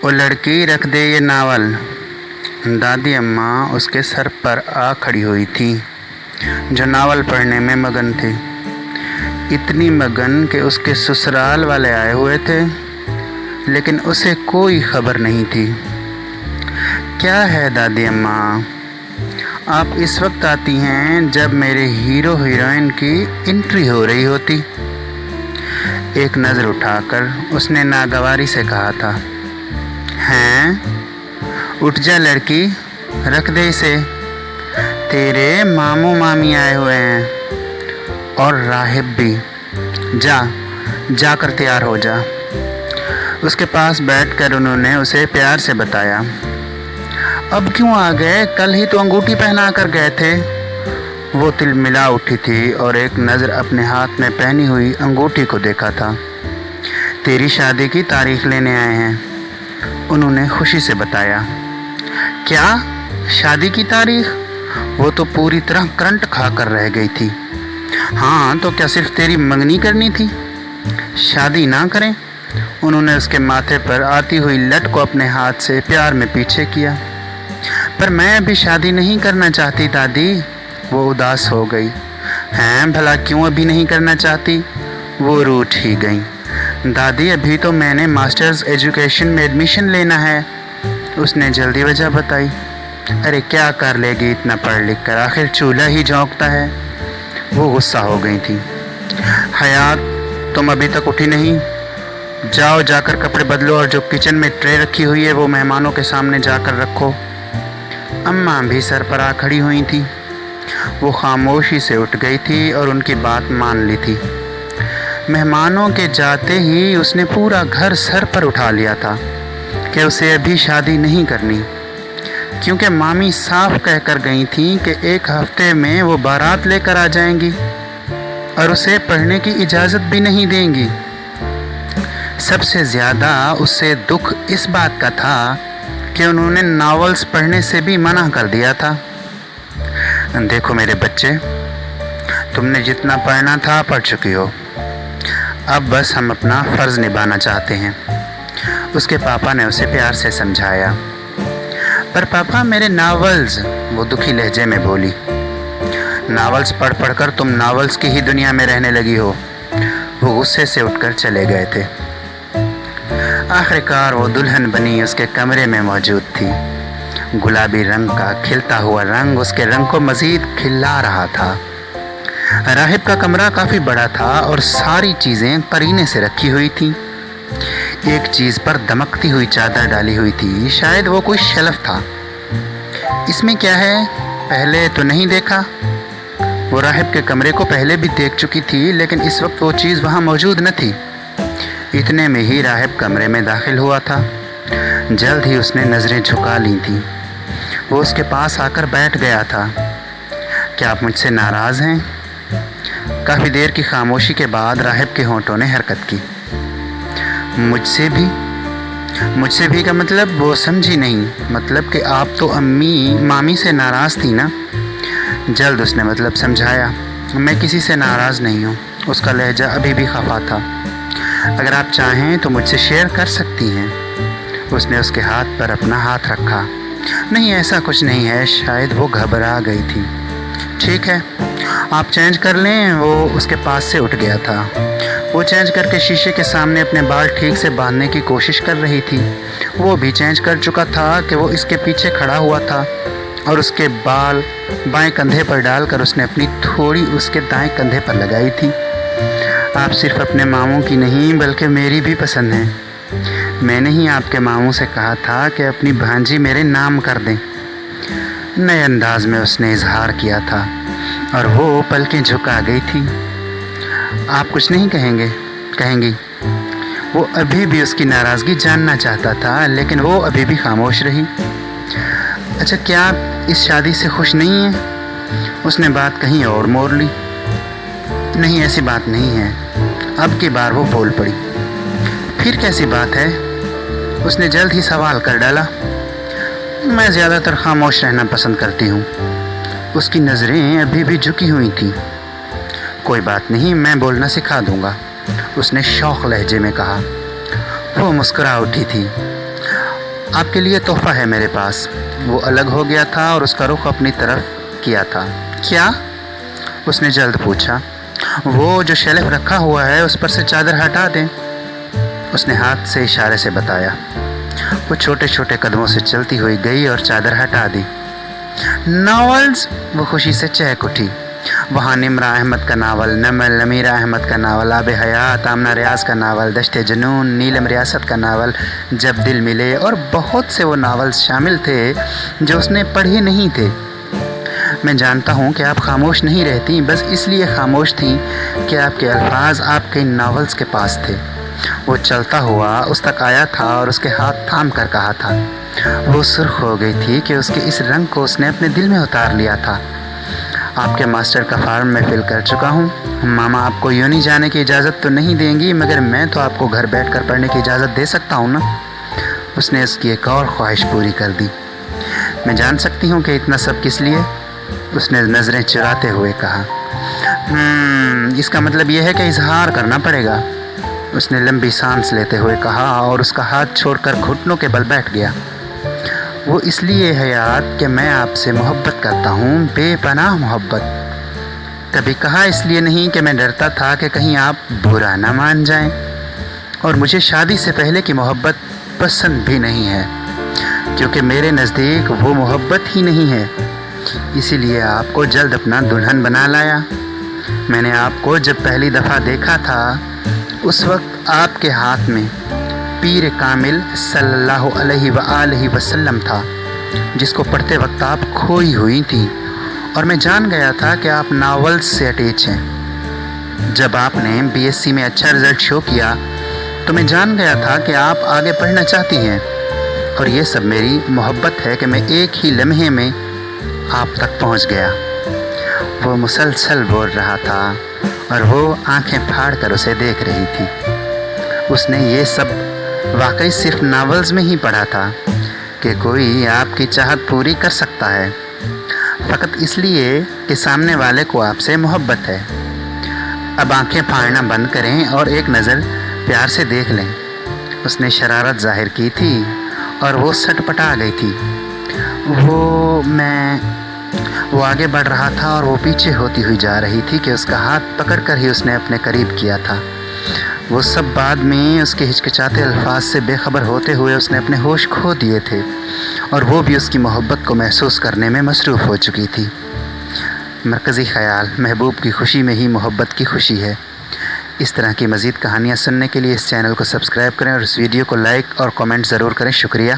वो लड़की रख दे ये नावल। दादी अम्मा उसके सर पर आ खड़ी हुई थी, जो नावल पढ़ने में मगन थी। इतनी मगन कि उसके ससुराल वाले आए हुए थे, लेकिन उसे कोई खबर नहीं थी। क्या है दादी अम्मा, आप इस वक्त आती हैं जब मेरे हीरो हीरोइन की एंट्री हो रही होती। एक नज़र उठाकर उसने नागवारी से कहा था, हैं उठ जा लड़की, रख दे इसे, तेरे मामू मामी आए हुए हैं और राहिब भी। जाकर तैयार हो जा। उसके पास बैठकर उन्होंने उसे प्यार से बताया, अब क्यों आ गए, कल ही तो अंगूठी पहना कर गए थे। वो तिलमिला उठी थी और एक नज़र अपने हाथ में पहनी हुई अंगूठी को देखा था। तेरी शादी की तारीख लेने आए हैं, उन्होंने खुशी से बताया। क्या शादी की तारीख? वो तो पूरी तरह करंट खा कर रह गई थी। हाँ तो क्या सिर्फ तेरी मंगनी करनी थी, शादी ना करें? उन्होंने उसके माथे पर आती हुई लट को अपने हाथ से प्यार में पीछे किया। पर मैं अभी शादी नहीं करना चाहती दादी। वो उदास हो गई। हैं भला क्यों अभी नहीं करना चाहती? वो रूठ ही गई। दादी अभी तो मैंने मास्टर्स एजुकेशन में एडमिशन लेना है, उसने जल्दी वजह बताई। अरे क्या कर लेगी इतना पढ़ लिख कर, आखिर चूल्हा ही झोंकता है। वो गुस्सा हो गई थी। हयात तुम अभी तक उठी नहीं, जाओ जाकर कपड़े बदलो और जो किचन में ट्रे रखी हुई है वो मेहमानों के सामने जाकर रखो। अम्मा भी सर पर आ खड़ी हुई थी। वो खामोशी से उठ गई थी और उनकी बात मान ली थी। मेहमानों के जाते ही उसने पूरा घर सर पर उठा लिया था कि उसे अभी शादी नहीं करनी, क्योंकि मामी साफ कहकर गई थी कि एक हफ्ते में वो बारात लेकर आ जाएंगी और उसे पढ़ने की इजाज़त भी नहीं देंगी। सबसे ज़्यादा उससे दुख इस बात का था कि उन्होंने नावल्स पढ़ने से भी मना कर दिया था। देखो मेरे बच्चे, तुमने जितना पढ़ना था पढ़ चुकी हो, अब बस हम अपना फ़र्ज़ निभाना चाहते हैं, उसके पापा ने उसे प्यार से समझाया। पर पापा मेरे नावल्स, वो दुखी लहजे में बोली। नावल्स पढ़ पढ़ कर तुम नावल्स की ही दुनिया में रहने लगी हो। वो गुस्से से उठकर चले गए थे। आखिरकार वो दुल्हन बनी उसके कमरे में मौजूद थी। गुलाबी रंग का खिलता हुआ रंग उसके रंग को मज़ीद खिला रहा था। राहिब का कमरा काफ़ी बड़ा था और सारी चीज़ें करीने से रखी हुई थीं। एक चीज़ पर दमकती हुई चादर डाली हुई थी, शायद वो कोई शेल्फ था। इसमें क्या है, पहले तो नहीं देखा। वो राहिब के कमरे को पहले भी देख चुकी थी, लेकिन इस वक्त वो चीज़ वहाँ मौजूद न थी। इतने में ही राहिब कमरे में दाखिल हुआ था। जल्द ही उसने नज़रें झुका ली थीं। वो उसके पास आकर बैठ गया था। क्या आप मुझसे नाराज़ हैं? काफ़ी देर की खामोशी के बाद राहिब के होंठों ने हरकत की। मुझसे भी का मतलब? वो समझी नहीं। मतलब कि आप तो मामी से नाराज़ थी ना? जल्द उसने मतलब समझाया। मैं किसी से नाराज़ नहीं हूँ। उसका लहजा अभी भी खफा था। अगर आप चाहें तो मुझसे शेयर कर सकती हैं। उसने उसके हाथ पर अपना हाथ रखा। नहीं ऐसा कुछ नहीं है, शायद वो घबरा गई थी। ठीक है, आप चेंज कर लें। वो उसके पास से उठ गया था। वो चेंज करके शीशे के सामने अपने बाल ठीक से बांधने की कोशिश कर रही थी। वो भी चेंज कर चुका था कि वो इसके पीछे खड़ा हुआ था और उसके बाल बाएं कंधे पर डालकर उसने अपनी थोड़ी उसके दाएं कंधे पर लगाई थी। आप सिर्फ अपने मामू की नहीं बल्कि मेरी भी पसंद हैं। मैंने ही आपके मामू से कहा था कि अपनी भांजी मेरे नाम कर दें। नए अंदाज में उसने इजहार किया था और वो पलकें झुका गई थी। आप कुछ नहीं कहेंगी। वो अभी भी उसकी नाराज़गी जानना चाहता था, लेकिन वो अभी भी खामोश रही। अच्छा, क्या आप इस शादी से खुश नहीं हैं? उसने बात कहीं और मोड़ ली। नहीं, ऐसी बात नहीं है। अब की बार वो बोल पड़ी। फिर कैसी बात है? उसने जल्द ही सवाल कर डाला। मैं ज़्यादातर खामोश रहना पसंद करती हूँ। उसकी नज़रें अभी भी झुकी हुई थीं। कोई बात नहीं, मैं बोलना सिखा दूँगा, उसने शौक़ लहजे में कहा। वो मुस्कुरा उठी थी। آپ کے لیے تحفہ ہے میرے پاس۔ وہ الگ ہو گیا تھا اور اس کا رخ اپنی طرف کیا تھا۔ کیا؟ اس نے جلد پوچھا۔ وہ جو شیلف رکھا ہوا ہے اس پر سے چادر ہٹا دیں۔ اس نے ہاتھ سے اشارے سے بتایا۔ وہ چھوٹے چھوٹے قدموں سے چلتی ہوئی گئی اور چادر ہٹا دی۔ ناولز! وہ خوشی سے چہک اٹھی۔ وہاں نمرہ احمد کا ناول، نمیرہ احمد کا ناول، آب حیات، آمنہ ریاض کا ناول، دشت جنون، نیلم ریاست کا ناول، جب دل ملے اور بہت سے وہ ناولز شامل تھے جو اس نے پڑھے نہیں تھے۔ میں جانتا ہوں کہ آپ خاموش نہیں رہتی، بس اس لیے خاموش تھیں کہ آپ کے الفاظ آپ کے ان ناولز کے پاس تھے۔ وہ چلتا ہوا اس تک آیا تھا اور اس کے ہاتھ تھام کر کہا تھا۔ وہ سرخ ہو گئی تھی کہ اس کے اس رنگ کو اس نے اپنے دل میں اتار لیا تھا۔ آپ کے ماسٹر کا فارم میں فل کر چکا ہوں۔ ماما آپ کو یوں نہیں جانے کی اجازت تو نہیں دیں گی، مگر میں تو آپ کو گھر بیٹھ کر پڑھنے کی اجازت دے سکتا ہوں نا۔ اس نے اس کی ایک اور خواہش پوری کر دی۔ میں جان سکتی ہوں کہ اتنا سب کس لیے؟ اس نے نظریں چراتے ہوئے کہا۔ اس کا مطلب یہ ہے کہ اظہار کرنا پڑے گا۔ اس نے لمبی سانس لیتے ہوئے کہا اور اس کا ہاتھ چھوڑ کر گھٹنوں کے بل بیٹھ گیا۔ وہ اس لیے حیات کہ میں آپ سے محبت کرتا ہوں، بے پناہ محبت۔ کبھی کہا اس لیے نہیں کہ میں ڈرتا تھا کہ کہیں آپ برا نہ مان جائیں، اور مجھے شادی سے پہلے کی محبت پسند بھی نہیں ہے، کیونکہ میرے نزدیک وہ محبت ہی نہیں ہے۔ اسی لیے آپ کو جلد اپنا دلہن بنا لایا۔ میں نے آپ کو جب پہلی دفعہ دیکھا تھا اس وقت آپ کے ہاتھ میں پیر کامل صلی اللہ علیہ وآلہ وسلم تھا، جس کو پڑھتے وقت آپ کھوئی ہوئی تھی، اور میں جان گیا تھا کہ آپ ناولز سے اٹیچ ہیں۔ جب آپ نے BSc میں اچھا رزلٹ شو کیا تو میں جان گیا تھا کہ آپ آگے پڑھنا چاہتی ہیں، اور یہ سب میری محبت ہے کہ میں ایک ہی لمحے میں آپ تک پہنچ گیا۔ وہ مسلسل بول رہا تھا اور وہ آنکھیں پھاڑ کر اسے دیکھ رہی تھی۔ اس نے یہ سب واقعی صرف ناولز میں ہی پڑھا تھا کہ کوئی آپ کی چاہت پوری کر سکتا ہے، فقط اس لیے کہ سامنے والے کو آپ سے محبت ہے۔ اب آنکھیں پھاڑنا بند کریں اور ایک نظر پیار سے دیکھ لیں۔ اس نے شرارت ظاہر کی تھی اور وہ سٹ پٹا گئی تھی۔ وہ آگے بڑھ رہا تھا اور وہ پیچھے ہوتی ہوئی جا رہی تھی کہ اس کا ہاتھ پکڑ کر ہی اس نے اپنے قریب کیا تھا۔ وہ سب بعد میں اس کے ہچکچاتے الفاظ سے بے خبر ہوتے ہوئے اس نے اپنے ہوش کھو دیے تھے، اور وہ بھی اس کی محبت کو محسوس کرنے میں مصروف ہو چکی تھی۔ مرکزی خیال: محبوب کی خوشی میں ہی محبت کی خوشی ہے۔ اس طرح کی مزید کہانیاں سننے کے لیے اس چینل کو سبسکرائب کریں اور اس ویڈیو کو لائک اور کامنٹ ضرور کریں۔ شکریہ۔